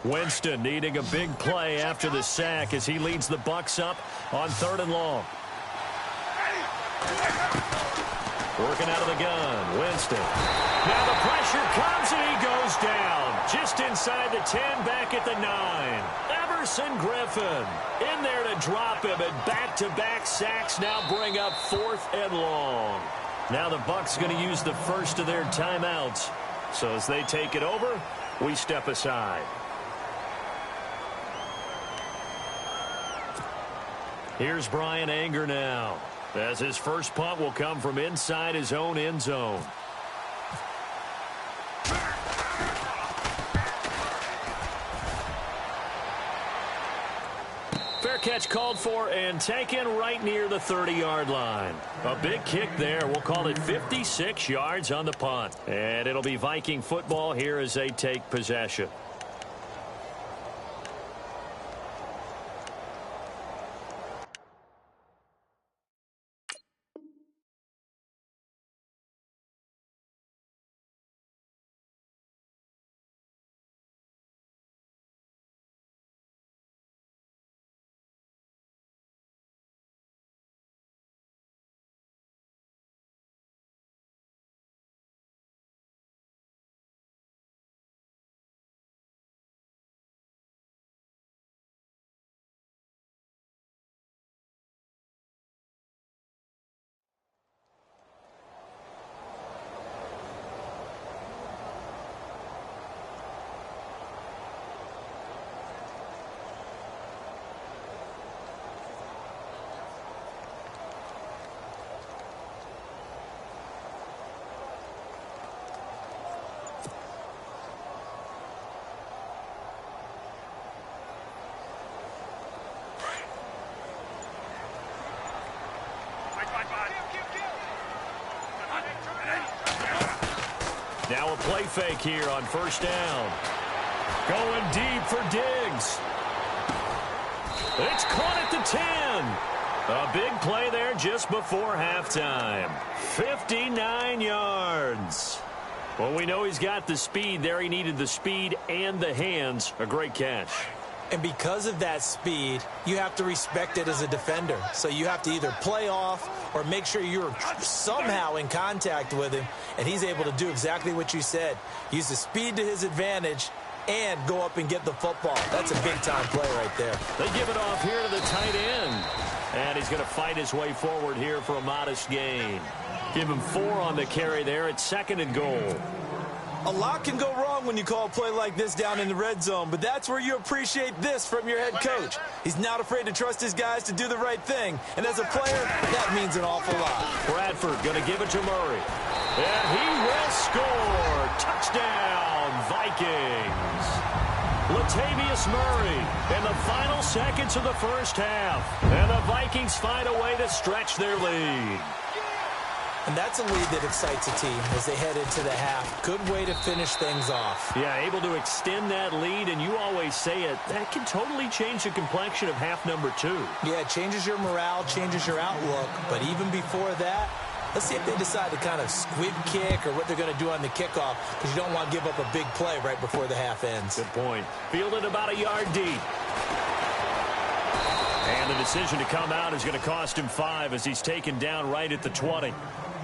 Winston needing a big play after the sack as he leads the Bucs up on 3rd and long. Working out of the gun, Winston. Now the pressure comes and he goes down. Just inside the 10, back at the 9. Everson Griffin in there to drop him, and back-to-back sacks now bring up 4th and long. Now the Bucs going to use the first of their timeouts. So as they take it over, we step aside. Here's Brian Anger now, as his first punt will come from inside his own end zone. Fair catch called for and taken right near the 30-yard line. A big kick there. We'll call it 56 yards on the punt. And it'll be Viking football here as they take possession. Now a play fake here on 1st down. Going deep for Diggs. It's caught at the 10. A big play there just before halftime. 59 yards. Well, we know he's got the speed there. He needed the speed and the hands. A great catch. And because of that speed, you have to respect it as a defender. So you have to either play off or make sure you're somehow in contact with him. And he's able to do exactly what you said. Use the speed to his advantage and go up and get the football. That's a big-time play right there. They give it off here to the tight end. And he's going to fight his way forward here for a modest gain. Give him 4 on the carry there at 2nd and goal. A lot can go wrong when you call a play like this down in the red zone, but that's where you appreciate this from your head coach. He's not afraid to trust his guys to do the right thing, and as a player, that means an awful lot. Bradford going to give it to Murray, and he will score. Touchdown, Vikings. Latavius Murray in the final seconds of the first half, and the Vikings find a way to stretch their lead. And that's a lead that excites a team as they head into the half. Good way to finish things off. Yeah, able to extend that lead, and you always say it, that can totally change the complexion of half number 2. Yeah, it changes your morale, changes your outlook. But even before that, let's see if they decide to kind of squib kick or what they're going to do on the kickoff, because you don't want to give up a big play right before the half ends. Good point. Fielded about a yard deep. And the decision to come out is going to cost him 5 as he's taken down right at the 20.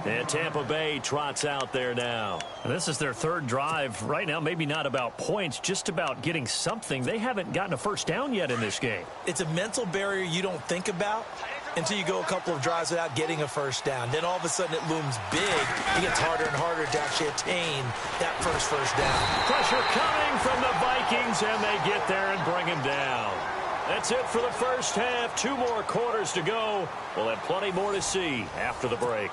And Tampa Bay trots out there now. And this is their 3rd drive. Right now, maybe not about points, just about getting something. They haven't gotten a first down yet in this game. It's a mental barrier you don't think about until you go a couple of drives without getting a first down. Then all of a sudden it looms big. It gets harder and harder to actually attain that first down. Pressure coming from the Vikings, and they get there and bring him down. That's it for the first half. 2 more quarters to go. We'll have plenty more to see after the break.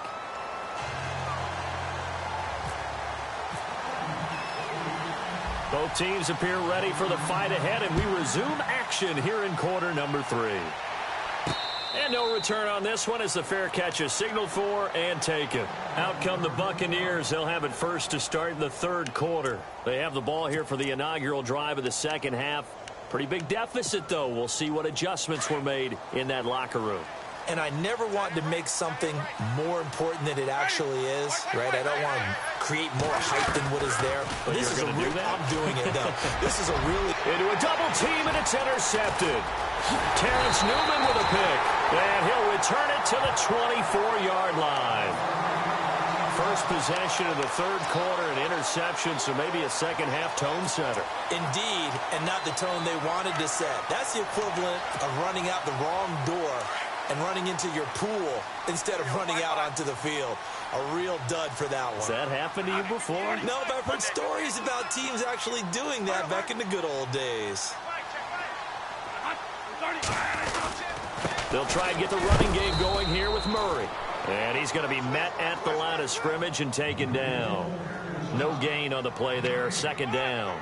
Both teams appear ready for the fight ahead, and we resume action here in quarter number 3. And no return on this one as the fair catch is signaled for and taken. Out come the Buccaneers. They'll have it first to start the 3rd quarter. They have the ball here for the inaugural drive of the second half. Pretty big deficit, though. We'll see what adjustments were made in that locker room. and I never want to make something more important than it actually is, right? I don't want to create more hype than what is there. But this is a real, I'm doing it, though. This is a really... Into a double team, and it's intercepted. Terrence Newman with a pick, and he'll return it to the 24-yard line. First possession of the third quarter, an interception, so maybe a second-half tone setter. Indeed, and not the tone they wanted to set. That's the equivalent of running out the wrong door and running into your pool instead of running out onto the field. A real dud for that one. Has that happened to you before? No, but I've heard stories about teams actually doing that back in the good old days. They'll try and get the running game going here with Murray. And he's going to be met at the line of scrimmage and taken down. No gain on the play there, second down.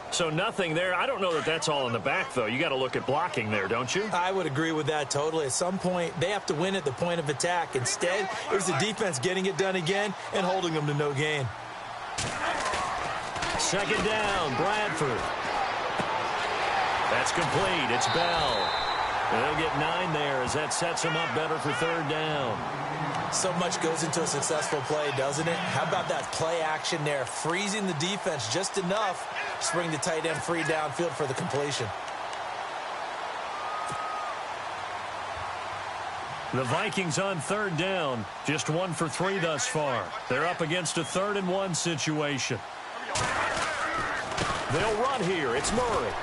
So nothing there. I don't know that that's all in the back, though. You got to look at blocking there, don't you? I would agree with that totally. At some point, they have to win at the point of attack. Instead, it was the defense getting it done again and holding them to no gain. Second down, Bradford. That's complete. It's Bell. They'll get 9 there as that sets them up better for third down. So much goes into a successful play, doesn't it? How about that play action there? Freezing the defense just enough to bring the tight end free downfield for the completion. The Vikings on third down. Just 1 for 3 thus far. They're up against a 3rd-and-1 situation. They'll run here. It's Murray.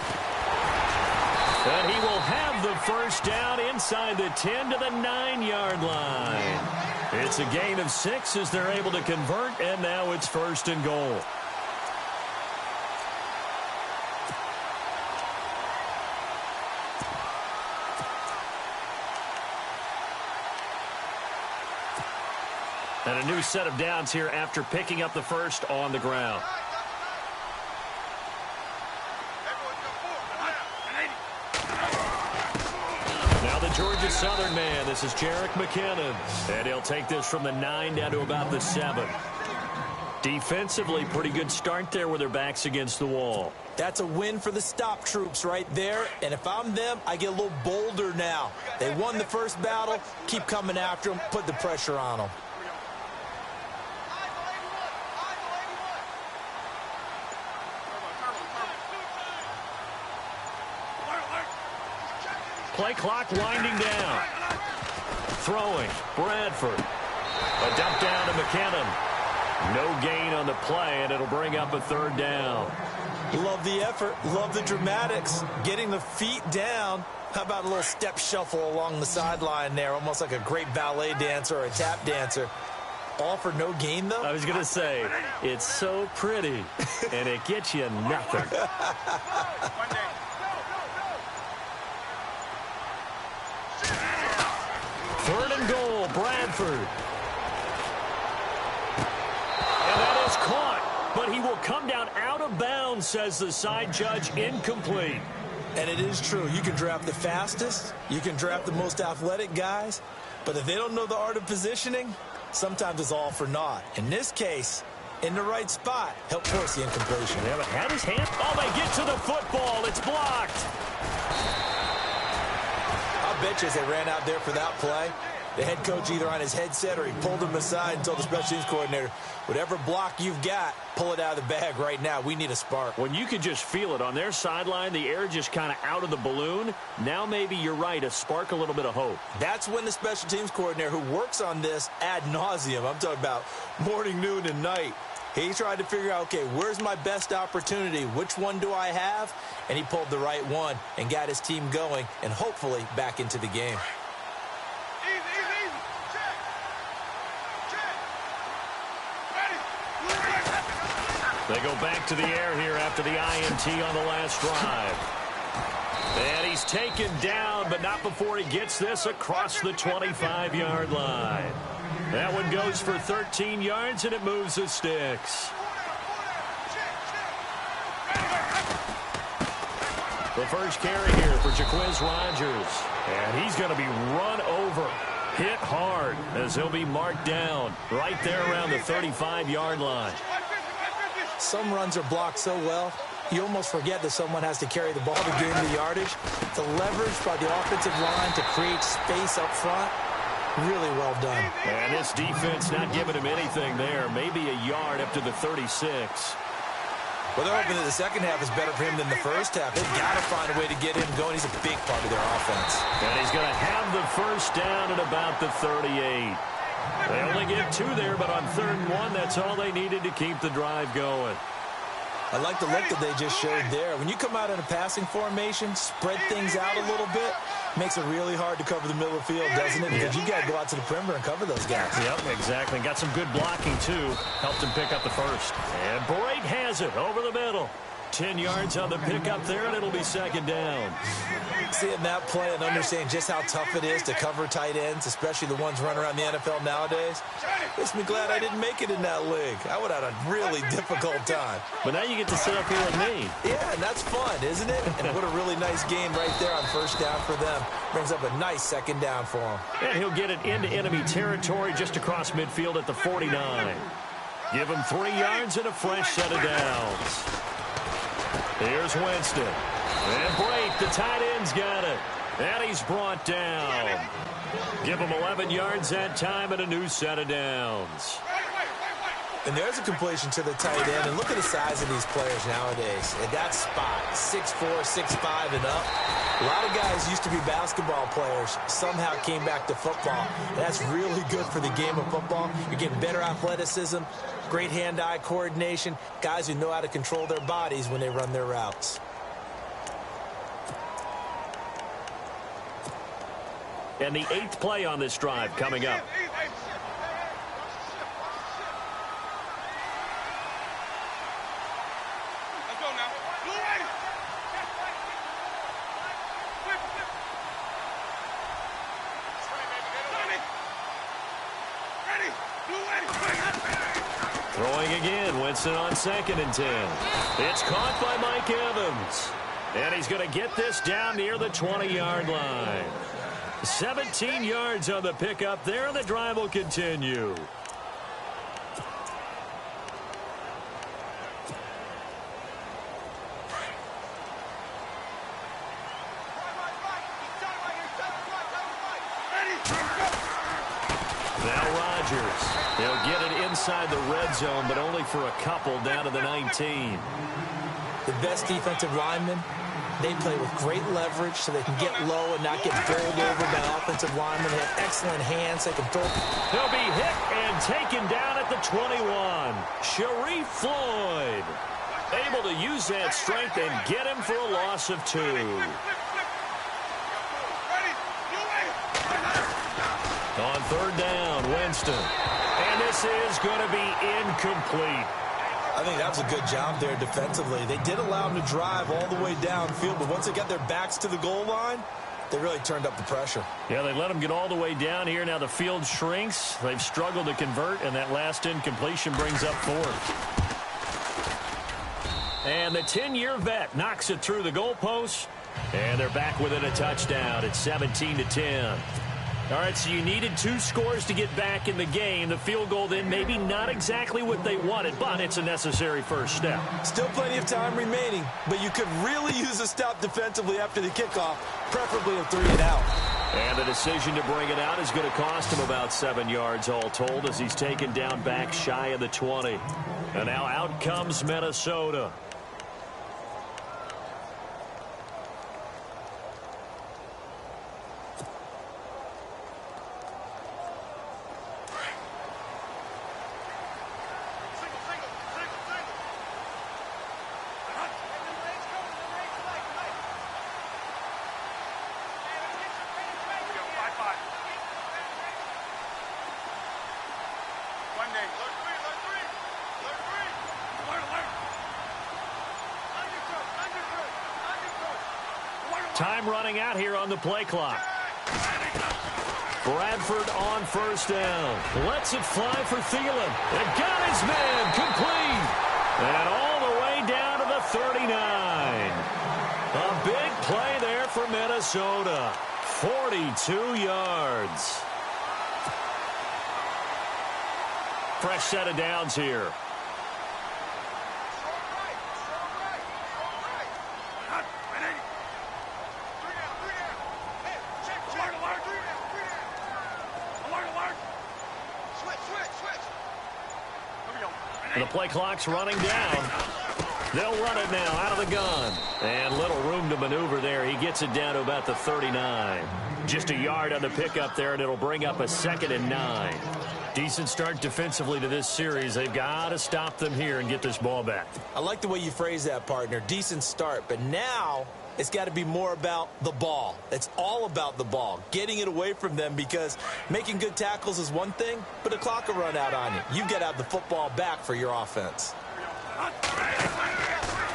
And he will have the first down inside the 10 to the 9-yard line. It's a gain of 6 as they're able to convert, and now it's 1st and goal. And a new set of downs here after picking up the first on the ground. Georgia Southern man, this is Jerick McKinnon. And he'll take this from the 9 down to about the 7. Defensively, pretty good start there with their backs against the wall. That's a win for the stop troops right there. And if I'm them, I get a little bolder now. They won the first battle. Keep coming after them. Put the pressure on them. Play clock winding down. Throwing, Bradford. A dump down to McKinnon. No gain on the play, and it'll bring up a 3rd down. Love the effort. Love the dramatics. Getting the feet down. How about a little step shuffle along the sideline there, almost like a great ballet dancer or a tap dancer. All for no gain, though? I was going to say, it's so pretty, and it gets you nothing. 3rd and goal, Bradford. And that is caught, but he will come down out of bounds, says the side judge, incomplete. And it is true. You can draft the fastest. You can draft the most athletic guys. But if they don't know the art of positioning, sometimes it's all for naught. In this case, in the right spot, help force the incompletion. They haven't had his hand. Oh, they get to the football. It's blocked. I bet you as they ran out there for that play, the head coach either on his headset or he pulled him aside and told the special teams coordinator, whatever block you've got, pull it out of the bag right now. We need a spark. When you could just feel it on their sideline, the air just kind of out of the balloon. Now maybe you're right, a spark, a little bit of hope. That's when the special teams coordinator who works on this ad nauseum, I'm talking about morning, noon, and night, he tried to figure out, okay, where's my best opportunity? Which one do I have? And he pulled the right one and got his team going and hopefully back into the game. They go back to the air here after the INT on the last drive. And he's taken down, but not before he gets this across the 25-yard line. That one goes for 13 yards, and it moves the sticks. The first carry here for Jaquiz Rogers. And he's going to be run over, hit hard, as he'll be marked down right there around the 35-yard line. Some runs are blocked so well, you almost forget that someone has to carry the ball to gain the yardage. The leverage by the offensive line to create space up front, really well done. And this defense not giving him anything there. Maybe a yard up to the 36. Well, they're hoping that the second half is better for him than the first half. They've got to find a way to get him going. He's a big part of their offense. And he's going to have the first down at about the 38. They only get 2 there, but on 3rd and 1, that's all they needed to keep the drive going. I like the look that they just showed there. When you come out in a passing formation, spread things out a little bit, makes it really hard to cover the middle of the field, doesn't it? Because you got to go out to the perimeter and cover those guys. Yep, exactly. Got some good blocking, too. Helped him pick up the first. And Bright has it over the middle. 10 yards on the pickup there, and it'll be 2nd down. Seeing that play and understanding just how tough it is to cover tight ends, especially the ones running around the NFL nowadays, makes me glad I didn't make it in that league. I would have had a really difficult time. But now you get to sit up here with me. Yeah, and that's fun, isn't it? And what a really nice game right there on first down for them. Brings up a nice 2nd down for him. And he'll get it into enemy territory just across midfield at the 49. Give him 3 yards and a fresh set of downs. Here's Winston. And Blake, the tight end's got it. And he's brought down. Give him 11 yards that time and a new set of downs. And there's a completion to the tight end. And look at the size of these players nowadays. At that spot, 6'4", 6'5", and up. A lot of guys used to be basketball players, somehow came back to football. And that's really good for the game of football. You're getting better athleticism, great hand-eye coordination, guys who know how to control their bodies when they run their routes. And the 8th play on this drive coming up. Throwing again, Winston on 2nd and 10. It's caught by Mike Evans. And he's going to get this down near the 20-yard line. 17 yards on the pickup there, and the drive will continue. Now Rodgers. They'll get it inside the red zone, but only for a couple down to the 19. The best defensive linemen, they play with great leverage so they can get low and not get bowled over by offensive linemen. They have excellent hands. They can throw. He'll be hit and taken down at the 21. Sharif Floyd able to use that strength and get him for a loss of 2. On 3rd down, Winston. And this is going to be incomplete. I think that was a good job there defensively. They did allow them to drive all the way downfield, but once they got their backs to the goal line, they really turned up the pressure. Yeah, they let them get all the way down here. Now the field shrinks. They've struggled to convert, and that last incompletion brings up 4th. And the 10-year vet knocks it through the goalpost, and they're back within a touchdown at 17-10. All right, so you needed 2 scores to get back in the game. The field goal then maybe not exactly what they wanted, but it's a necessary first step. Still plenty of time remaining, but you could really use a stop defensively after the kickoff, preferably a 3 and out. And the decision to bring it out is going to cost him about 7 yards all told as he's taken down back shy of the 20. And now out comes Minnesota. Time running out here on the play clock. Bradford on 1st down. Lets it fly for Thielen. And got his man complete. And all the way down to the 39. A big play there for Minnesota. 42 yards. Fresh set of downs here. And the play clock's running down. They'll run it now out of the gun. And little room to maneuver there. He gets it down to about the 39. Just a yard on the pickup there, and it'll bring up a 2nd and 9. Decent start defensively to this series. They've got to stop them here and get this ball back. I like the way you phrase that, partner. Decent start. But now it's got to be more about the ball. It's all about the ball, getting it away from them, because making good tackles is one thing, but the clock will run out on you. You've got to have the football back for your offense.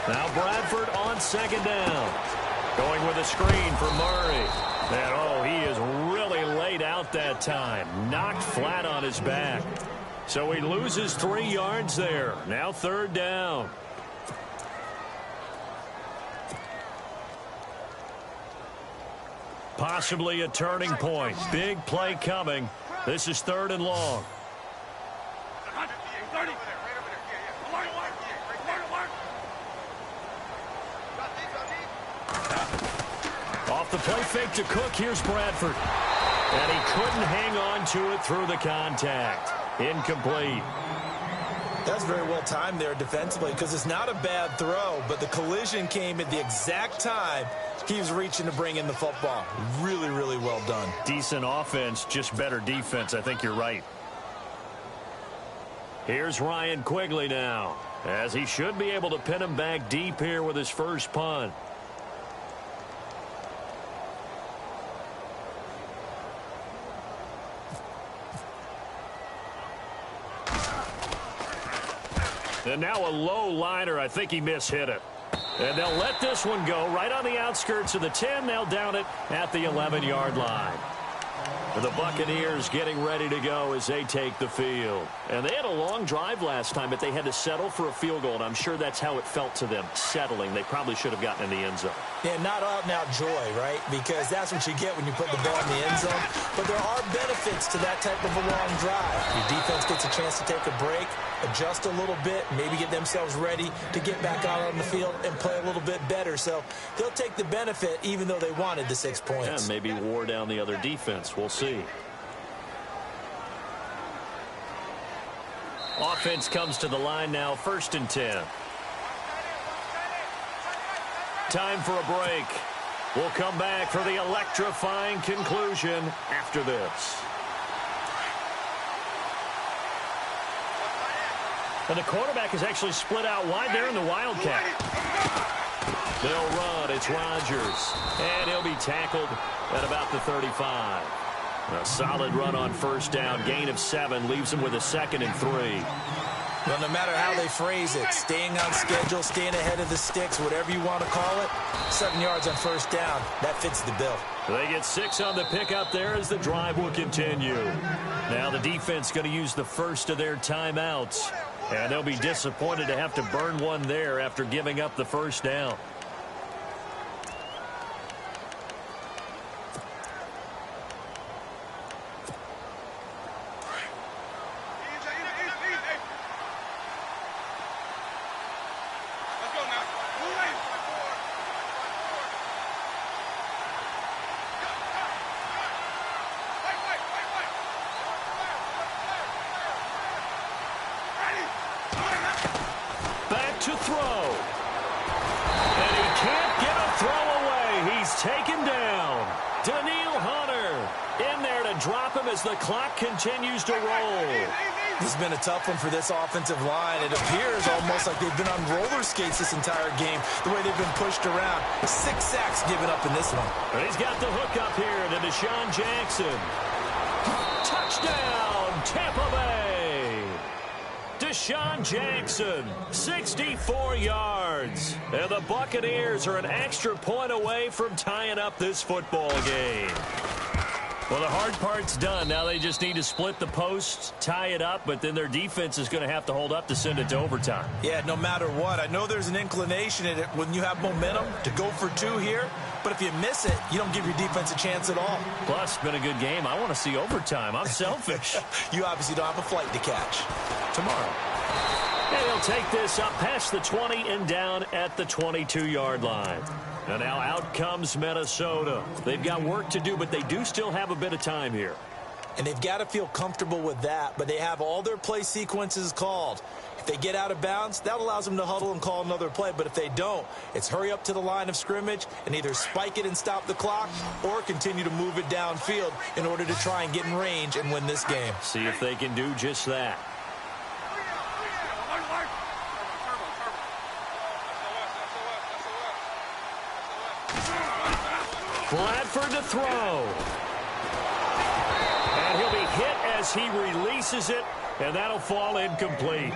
Now Bradford on 2nd down. Going with a screen for Murray. And, oh, he is really laid out that time. Knocked flat on his back. So he loses 3 yards there. Now 3rd down. Possibly a turning point. Big play coming. This is 3rd and long. Off the play fake to Cook. Here's Bradford. And he couldn't hang on to it through the contact. Incomplete. That's very well timed there defensively, because it's not a bad throw, but the collision came at the exact time he was reaching to bring in the football. Really, really well done. Decent offense, just better defense. I think you're right. Here's Ryan Quigley now, as he should be able to pin him back deep here with his first punt. And now a low liner. I think he mishit it. And they'll let this one go right on the outskirts of the 10. They'll down it at the 11-yard line. And the Buccaneers getting ready to go as they take the field. And they had a long drive last time, but they had to settle for a field goal. And I'm sure that's how it felt to them, settling. They probably should have gotten in the end zone. Yeah, not out-and-out joy, right? Because that's what you get when you put the ball in the end zone. But there are benefits to that type of a long drive. Your defense gets a chance to take a break, adjust a little bit, maybe get themselves ready to get back out on the field and play a little bit better. So they'll take the benefit even though they wanted the 6 points. And maybe wore down the other defense. We'll see. Offense comes to the line now, 1st and 10. Time for a break. We'll come back for the electrifying conclusion after this. And the quarterback is actually split out wide there in the Wildcat. They'll run. It's Rodgers. And he'll be tackled at about the 35. A solid run on 1st down. Gain of 7 leaves him with a 2nd and 3. Well, no matter how they phrase it, staying on schedule, staying ahead of the sticks, whatever you want to call it, 7 yards on 1st down, that fits the bill. They get 6 on the pickup there as the drive will continue. Now the defense going to use the first of their timeouts. And they'll be disappointed to have to burn one there after giving up the 1st down. To throw. And he can't get a throw away. He's taken down. Daniil Hunter in there to drop him as the clock continues to roll. This has been a tough one for this offensive line. It appears almost like they've been on roller skates this entire game, the way they've been pushed around. 6 sacks given up in this one. And he's got the hook up here to Deshaun Jackson. Touchdown, Tampa Bay. Deshaun Jackson, 64 yards. And the Buccaneers are an extra point away from tying up this football game. Well, the hard part's done. Now they just need to split the posts, tie it up, but then their defense is going to have to hold up to send it to overtime. Yeah, no matter what. I know there's an inclination in it when you have momentum to go for 2 here, but if you miss it, you don't give your defense a chance at all. Plus, it's been a good game. I want to see overtime. I'm selfish. You obviously don't have a flight to catch. Tomorrow. And he'll take this up past the 20 and down at the 22-yard line. And now out comes Minnesota. They've got work to do, but they do still have a bit of time here. And they've got to feel comfortable with that, but they have all their play sequences called. If they get out of bounds, that allows them to huddle and call another play. But if they don't, it's hurry up to the line of scrimmage and either spike it and stop the clock or continue to move it downfield in order to try and get in range and win this game. See if they can do just that. Bradford to throw. And he'll be hit as he releases it, and that'll fall incomplete.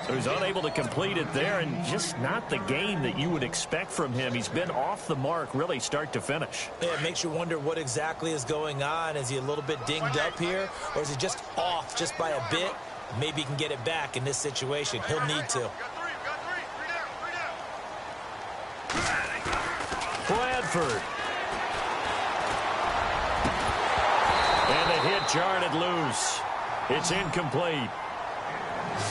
So he's unable to complete it there, and just not the game that you would expect from him. He's been off the mark really start to finish. Yeah, it makes you wonder what exactly is going on. Is he a little bit dinged up here, or is he just off just by a bit? Maybe he can get it back in this situation. He'll need to. Bradford. And the hit jarred it loose. It's incomplete.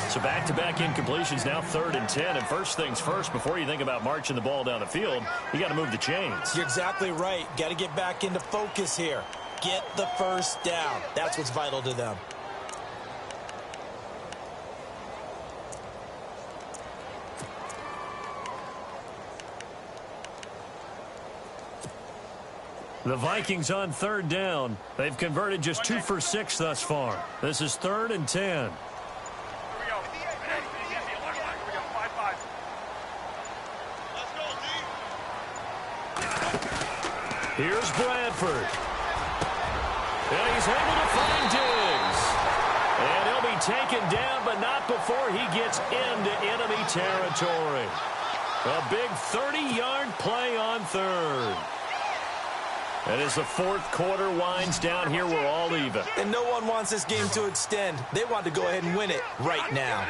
So back-to-back incompletions, now 3rd and 10. And first things first, before you think about marching the ball down the field, you got to move the chains. You're exactly right. Got to get back into focus here. Get the first down. That's what's vital to them. The Vikings on 3rd down. They've converted just 2 for 6 thus far. This is 3rd and 10. Here's Bradford. And he's able to find Diggs. And he'll be taken down, but not before he gets into enemy territory. A big 30-yard play on 3rd. And as the 4th quarter winds down here, we're all even. And no one wants this game to extend. They want to go ahead and win it right now.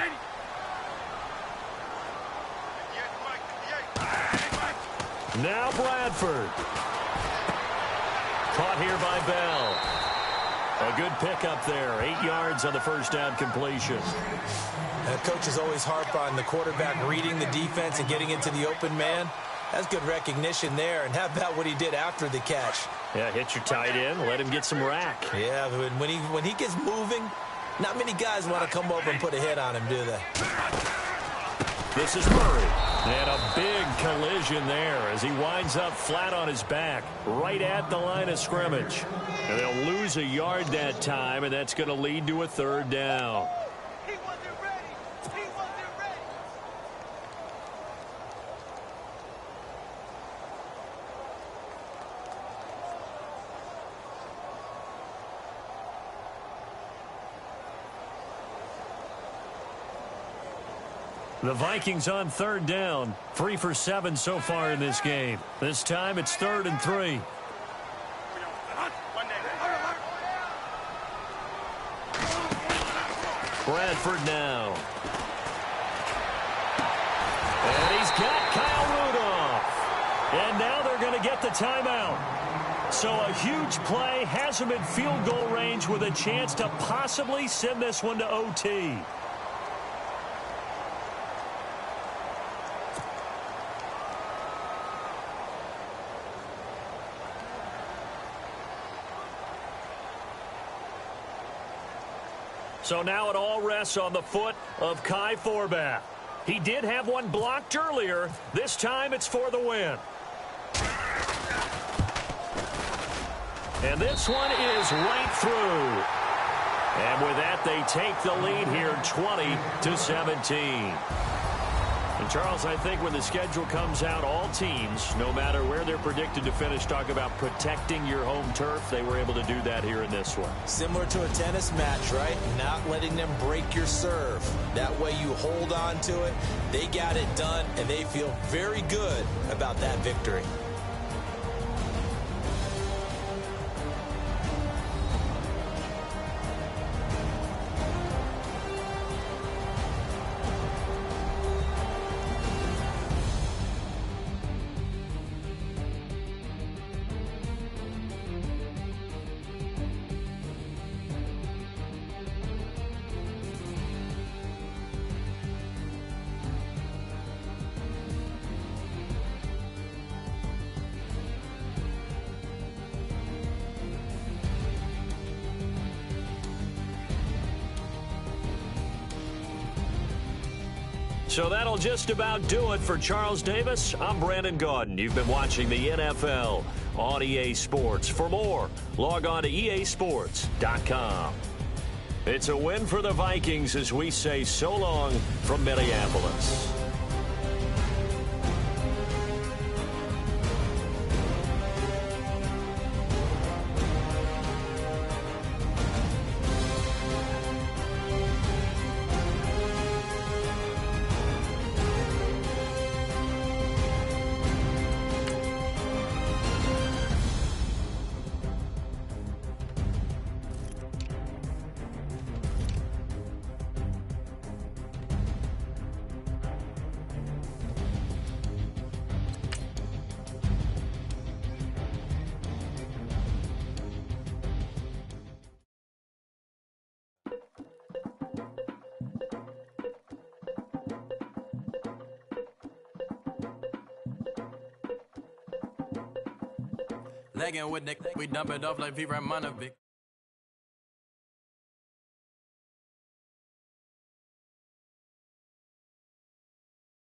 Now Bradford. Caught here by Bell. A good pickup there. 8 yards on the first down completion. And coaches always harp on the quarterback reading the defense and getting into the open man. That's good recognition there. And how about what he did after the catch? Yeah, hit your tight end. Let him get some rack. Yeah, but when he gets moving, not many guys want to come over and put a hit on him, do they? This is Murray. And a big collision there as he winds up flat on his back right at the line of scrimmage. And they'll lose a yard that time, and that's going to lead to a 3rd down. He wasn't ready. He wasn't ready. The Vikings on 3rd down. 3 for 7 so far in this game. This time it's 3rd and 3. Bradford now. And he's got Kyle Rudolph. And now they're going to get the timeout. So a huge play has him in field goal range with a chance to possibly send this one to OT. So now it all rests on the foot of Kai Forbath. He did have one blocked earlier. This time it's for the win. And this one is right through. And with that, they take the lead here 20-17. And Charles, I think when the schedule comes out, all teams, no matter where they're predicted to finish, talk about protecting your home turf. They were able to do that here in this one. Similar to a tennis match, right? Not letting them break your serve. That way you hold on to it. They got it done, and they feel very good about that victory. So that'll just about do it for Charles Davis. I'm Brandon Gaudin. You've been watching the NFL on EA Sports. For more, log on to easports.com. It's a win for the Vikings as we say so long from Minneapolis. Legging with Nick, we dump it off like V. Ramanovic.